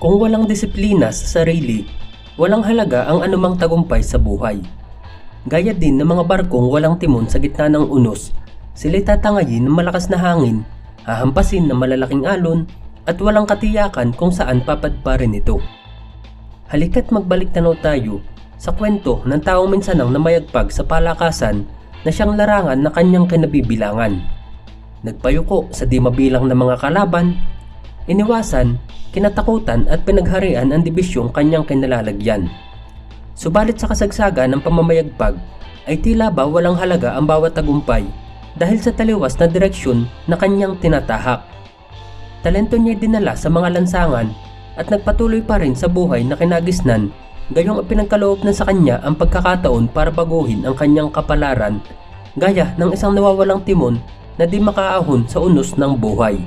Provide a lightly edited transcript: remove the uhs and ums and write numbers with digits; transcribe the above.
Kung walang disiplina sa sarili, walang halaga ang anumang tagumpay sa buhay. Gaya din ng mga barkong walang timon sa gitna ng unos, sila'y tatangayin ng malakas na hangin, hahampasin ng malalaking alon, at walang katiyakan kung saan papadparin ito. Halika't magbalik tanaw tayo sa kwento ng taong minsanang namayagpag sa palakasan na siyang larangan na kanyang kinabibilangan. Nagpayuko sa di mabilang na mga kalaban, iniwasan, kinatakutan at pinagharian ang dibisyong kanyang kinalalagyan. Subalit sa kasagsagan ng pamamayagpag ay tila ba walang halaga ang bawat tagumpay dahil sa taliwas na direksyon na kanyang tinatahak. Talento niya'y dinala sa mga lansangan at nagpatuloy pa rin sa buhay na kinagisnan, gayong ipinagkaloob na sa kanya ang pagkakataon para baguhin ang kanyang kapalaran gaya ng isang nawawalang timon na di makaahon sa unos ng buhay.